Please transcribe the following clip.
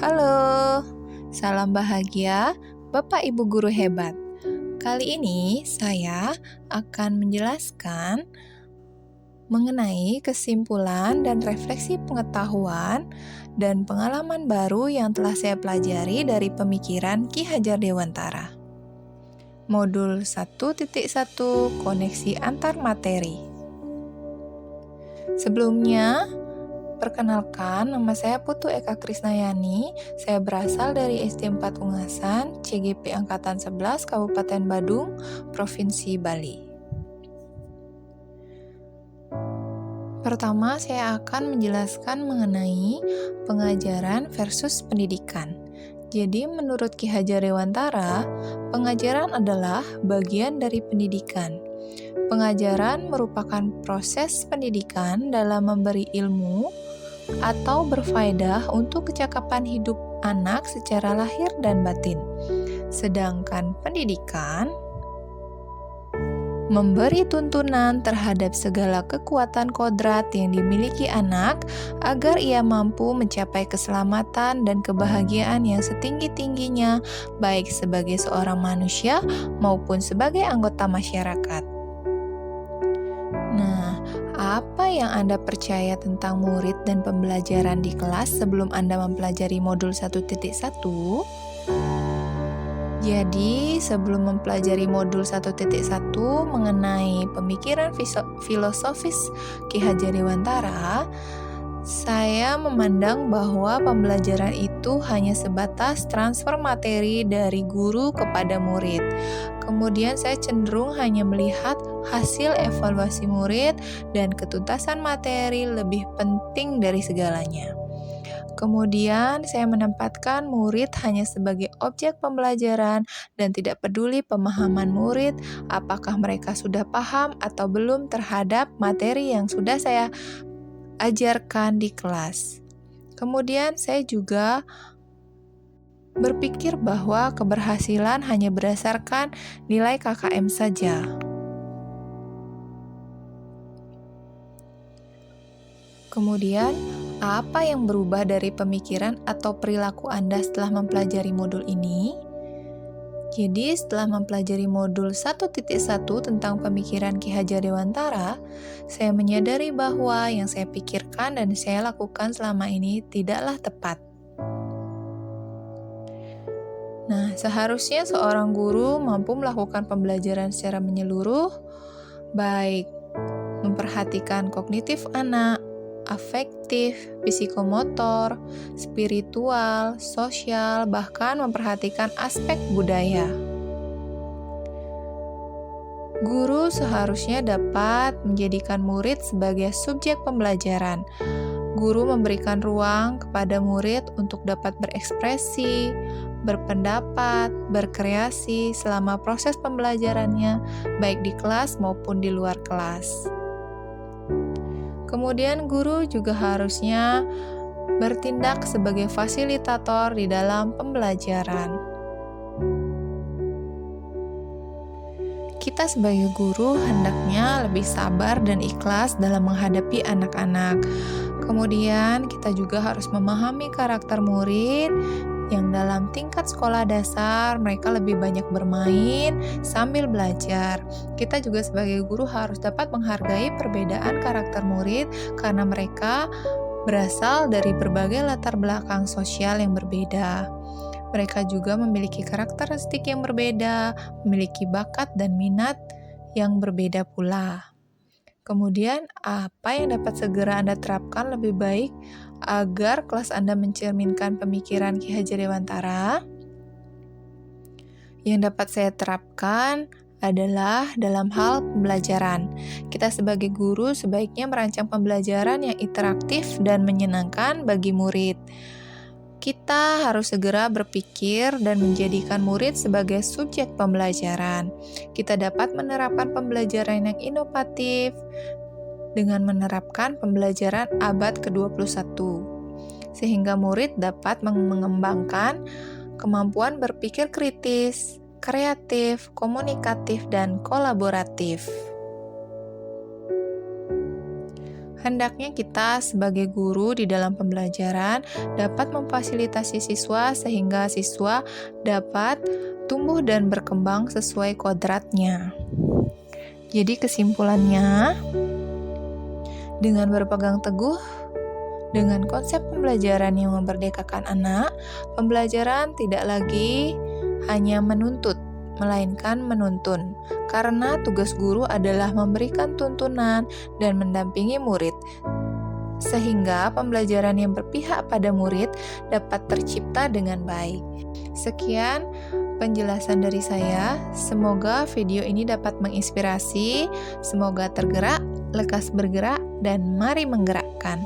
Halo, salam bahagia Bapak Ibu guru hebat. Kali ini saya akan menjelaskan mengenai kesimpulan dan refleksi pengetahuan dan pengalaman baru yang telah saya pelajari dari pemikiran Ki Hajar Dewantara. Modul 1.1 Koneksi Antar Materi. Sebelumnya, perkenalkan, nama saya Putu Eka Krisnayani. Saya berasal dari SD 4 Ungasan, CGP Angkatan 11, Kabupaten Badung, Provinsi Bali. Pertama, saya akan menjelaskan mengenai pengajaran versus pendidikan. Jadi, menurut Ki Hajar Dewantara, pengajaran adalah bagian dari pendidikan. Pengajaran merupakan proses pendidikan dalam memberi ilmu atau berfaedah untuk kecakapan hidup anak secara lahir dan batin. Sedangkan pendidikan memberi tuntunan terhadap segala kekuatan kodrat yang dimiliki anak agar ia mampu mencapai keselamatan dan kebahagiaan yang setinggi-tingginya, baik sebagai seorang manusia maupun sebagai anggota masyarakat. Nah, apa yang Anda percaya tentang murid dan pembelajaran di kelas sebelum Anda mempelajari modul 1.1? Jadi, sebelum mempelajari modul 1.1 mengenai pemikiran filosofis Ki Hajar Dewantara, saya memandang bahwa pembelajaran itu hanya sebatas transfer materi dari guru kepada murid. Kemudian saya cenderung hanya melihat hasil evaluasi murid dan ketuntasan materi lebih penting dari segalanya. Kemudian saya menempatkan murid hanya sebagai objek pembelajaran dan tidak peduli pemahaman murid apakah mereka sudah paham atau belum terhadap materi yang sudah saya ajarkan di kelas. Kemudian saya juga berpikir bahwa keberhasilan hanya berdasarkan nilai KKM saja. Kemudian, apa yang berubah dari pemikiran atau perilaku Anda setelah mempelajari modul ini? Jadi, setelah mempelajari modul 1.1 tentang pemikiran Ki Hajar Dewantara, saya menyadari bahwa yang saya pikirkan dan saya lakukan selama ini tidaklah tepat. Nah, seharusnya seorang guru mampu melakukan pembelajaran secara menyeluruh, baik memperhatikan kognitif anak, afektif, psikomotor, spiritual, sosial, bahkan memperhatikan aspek budaya. Guru seharusnya dapat menjadikan murid sebagai subjek pembelajaran. Guru memberikan ruang kepada murid untuk dapat berekspresi, berpendapat, berkreasi selama proses pembelajarannya, baik di kelas maupun di luar kelas. Kemudian guru juga harusnya bertindak sebagai fasilitator di dalam pembelajaran. Kita sebagai guru hendaknya lebih sabar dan ikhlas dalam menghadapi anak-anak. Kemudian kita juga harus memahami karakter murid yang dalam tingkat sekolah dasar mereka lebih banyak bermain sambil belajar. Kita juga sebagai guru harus dapat menghargai perbedaan karakter murid karena mereka berasal dari berbagai latar belakang sosial yang berbeda. Mereka juga memiliki karakteristik yang berbeda, memiliki bakat dan minat yang berbeda pula. Kemudian, apa yang dapat segera Anda terapkan lebih baik agar kelas Anda mencerminkan pemikiran Ki Hajar Dewantara? Yang dapat saya terapkan adalah dalam hal pembelajaran. Kita sebagai guru sebaiknya merancang pembelajaran yang interaktif dan menyenangkan bagi murid. Kita harus segera berpikir dan menjadikan murid sebagai subjek pembelajaran. Kita dapat menerapkan pembelajaran yang inovatif dengan menerapkan pembelajaran abad ke-21, sehingga murid dapat mengembangkan kemampuan berpikir kritis, kreatif, komunikatif, dan kolaboratif. Hendaknya kita sebagai guru di dalam pembelajaran dapat memfasilitasi siswa sehingga siswa dapat tumbuh dan berkembang sesuai kodratnya. Jadi kesimpulannya, dengan berpegang teguh dengan konsep pembelajaran yang memerdekakan anak, pembelajaran tidak lagi hanya menuntut, melainkan menuntun. Karena tugas guru adalah memberikan tuntunan dan mendampingi murid, sehingga pembelajaran yang berpihak pada murid dapat tercipta dengan baik. Sekian penjelasan dari saya. Semoga video ini dapat menginspirasi, semoga tergerak, lekas bergerak, dan mari menggerakkan.